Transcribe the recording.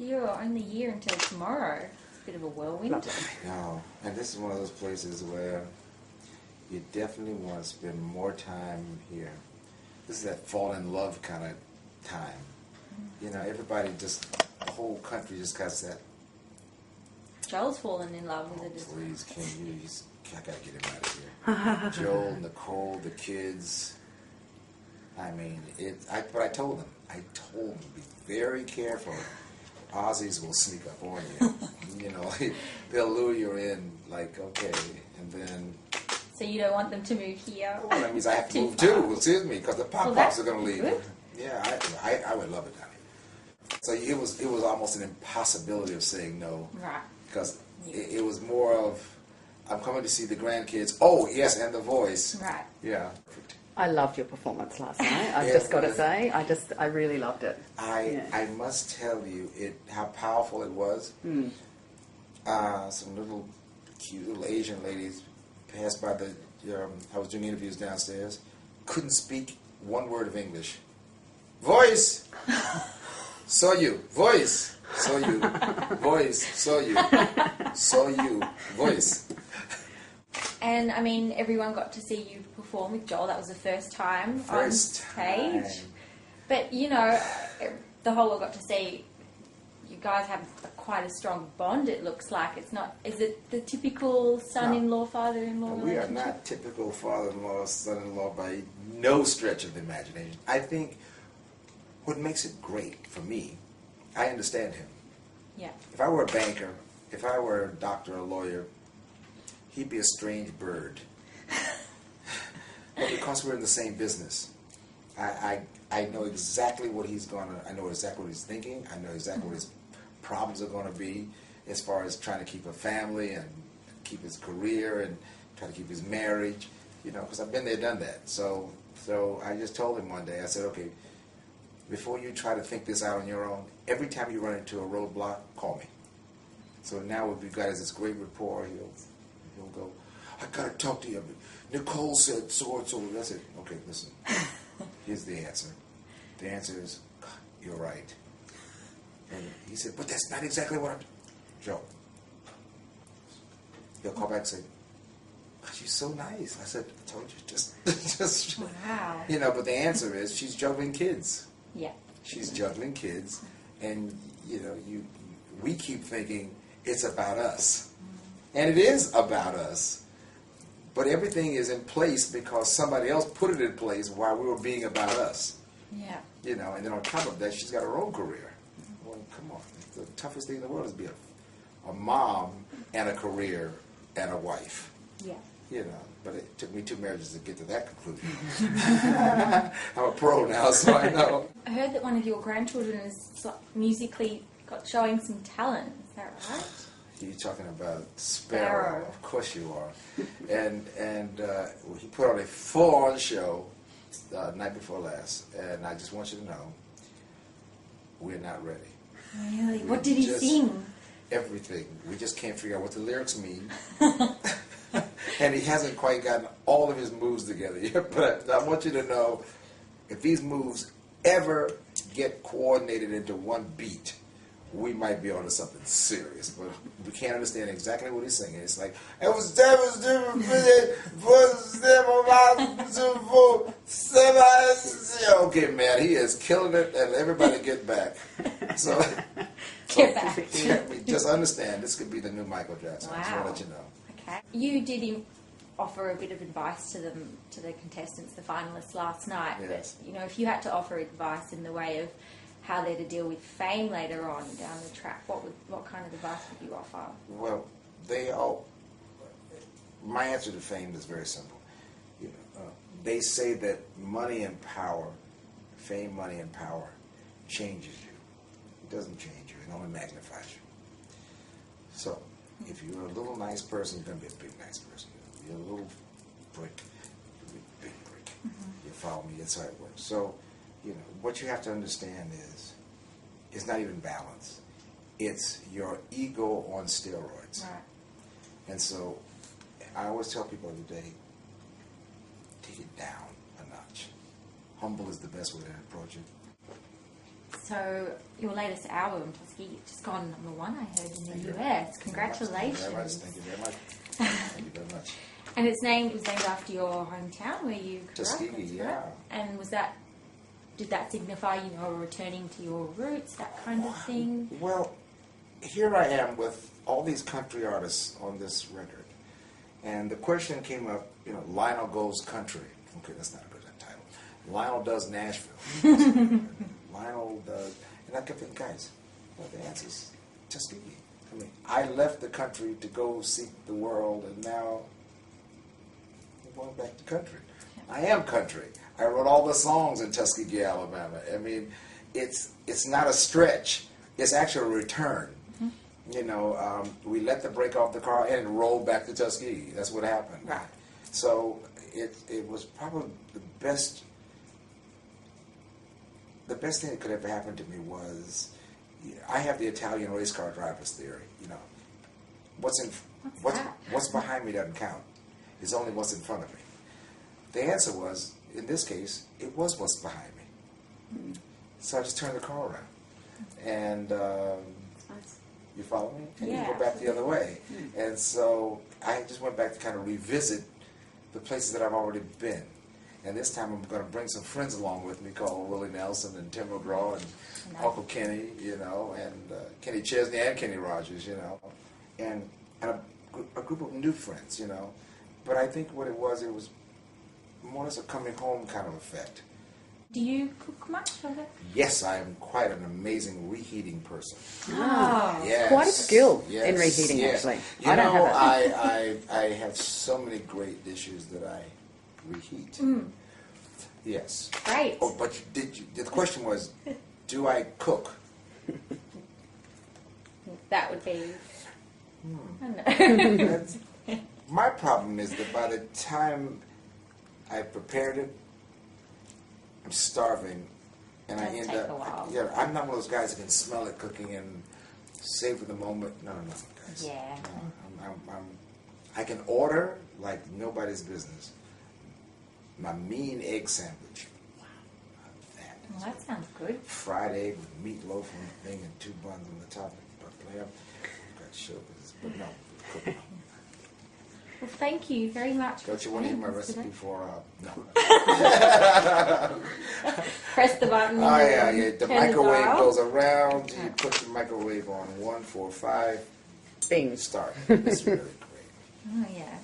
You're only here until tomorrow. It's a bit of a whirlwind. I know. And this is one of those places where you definitely want to spend more time here. This is that fall in love kind of time. You know, everybody just, the whole country just got that. Joel's fallen in love with it as well. Please, can you? I gotta get him out of here. Joel, Nicole, the kids. I mean, but I told them, be very careful. Aussies will sneak up on you. You know, they'll lure you in, like, okay, and then. So you don't want them to move here? Well, that means I have to move too. Excuse me, because the pop-pops are going to leave. Good. Yeah, I would love it down here. So it was almost an impossibility of saying no. Right. Because it was more of, I'm coming to see the grandkids. Oh, yes, and the voice. Right. Yeah. I loved your performance last night. I've just got to say, I really loved it. I must tell you how powerful it was. Some little cute little Asian ladies passed by I was doing interviews downstairs. Couldn't speak one word of English. Voice. Saw you. Voice. Saw you. Voice. Saw you. Saw you. Voice. And, I mean, everyone got to see you perform with Joel. That was the first time on stage. But, you know, the whole world got to see you guys have quite a strong bond, it looks like. It's not... Is it the typical son-in-law, father-in-law we are not typical father-in-law, son-in-law by no stretch of the imagination. I think what makes it great for me, I understand him. Yeah. If I were a banker, if I were a doctor or a lawyer, he'd be a strange bird. But because we're in the same business, I know exactly what I know exactly what he's thinking. I know exactly what his problems are going to be as far as trying to keep a family and keep his career and try to keep his marriage, you know, because I've been there, done that. So I just told him one day, I said, okay, before you try to think this out on your own, every time you run into a roadblock, call me. So now what we've got is this great rapport. He'll go, I got to talk to you. Nicole said so and so. That's it. Okay, listen. Here's the answer. The answer is, you're right. And he said, but that's not exactly what I'm... Joe. He'll call back and say, she's so nice. I said, I told you, just... Wow. You know, but the answer is, she's juggling kids. Yeah. She's juggling kids. And, you know, we keep thinking it's about us. And it is about us. But everything is in place because somebody else put it in place while we were being about us. Yeah. You know, and then on top of that, she's got her own career. Well, come on. The toughest thing in the world is to be a mom and a career and a wife. Yeah. You know, but it took me 2 marriages to get to that conclusion. I'm a pro now, so I know. I heard that one of your grandchildren is musically showing some talent. Is that right? You're talking about Sparrow. Of course you are. And he put on a full-on show night before last. And I just want you to know, we're not ready. Really? What did he sing? Everything. We just can't figure out what the lyrics mean. And he hasn't quite gotten all of his moves together yet. But I want you to know, if these moves ever get coordinated into one beat, we might be onto something serious, but we can't understand exactly what he's singing. It's like, it was okay, man, he is killing it, and everybody get back. So, Get back. just understand, this could be the new Michael Jackson. Wow. I just want to let you know. Okay. You did offer a bit of advice to the contestants, the finalists last night. Yes. But, you know, if you had to offer advice in the way of how they're to deal with fame later on down the track, what kind of advice would you offer? Well, my answer to fame is very simple. You know, they say that money and power, fame, money, and power changes you. It doesn't change you. It only magnifies you. So, if you're a little nice person, you're going to be a big nice person. If you're a little brick, you'll be a big brick. Mm-hmm. You follow me? That's how it works. So, you know, what you have to understand is, it's not even balance. It's your ego on steroids. Right. And so, I always tell people every day, take it down a notch. Humble is the best way to approach it. So your latest album, Tuskegee, just gone #1, I heard, in the US. Congratulations. Thank you very much. Thank you very much. And it was named after your hometown where you grew up. Tuskegee, yeah. And did that signify, returning to your roots, that kind of thing? Well, here I am with all these country artists on this record. And the question came up, Lionel goes country. Okay, that's not a good title. Lionel does Nashville. Lionel does... And I kept thinking, guys, the answer's Tuskegee. I mean, I left the country to go seek the world, and now I'm going back to country. I am country. I wrote all the songs in Tuskegee, Alabama. I mean, it's not a stretch. It's actually a return. We let the brake off the car and it rolled back to Tuskegee. That's what happened. Right. So it was probably the best thing that could ever happen to me was, I have the Italian race car driver's theory. What's behind me doesn't count. It's only what's in front of me. The answer was, in this case, it was what's behind me. So I just turned the car around. And you follow me? And you go back the other way. And so I just went back to kind of revisit the places that I've already been. And this time I'm going to bring some friends along with me called Willie Nelson and Tim McGraw and Uncle Kenny, and Kenny Chesney and Kenny Rogers, and a group of new friends, But I think what it was more or less a coming home kind of effect. Do you cook much? Yes, I am quite an amazing reheating person. Oh, yes, quite a skill in reheating, actually. I don't have it. I have so many great dishes that I reheat. Yes. Great. Oh, but the question was, do I cook? That would be... I don't know. My problem is that by the time I prepared it, I'm starving, and I end up. I'm not one of those guys that can smell it cooking and savor the moment. No, guys. Yeah. No, I can order like nobody's business. My mean egg sandwich. Wow, well, that sounds good. Fried egg with meatloaf on the thing and 2 buns on the top. But got sugar, but no, cooking. Well, thank you very much. Don't you want to hear my recipe for, no. Press the button. Oh, yeah. The microwave goes around. You put the microwave on 1, 4, 5. Bing. Start. It's really great. Oh, yeah.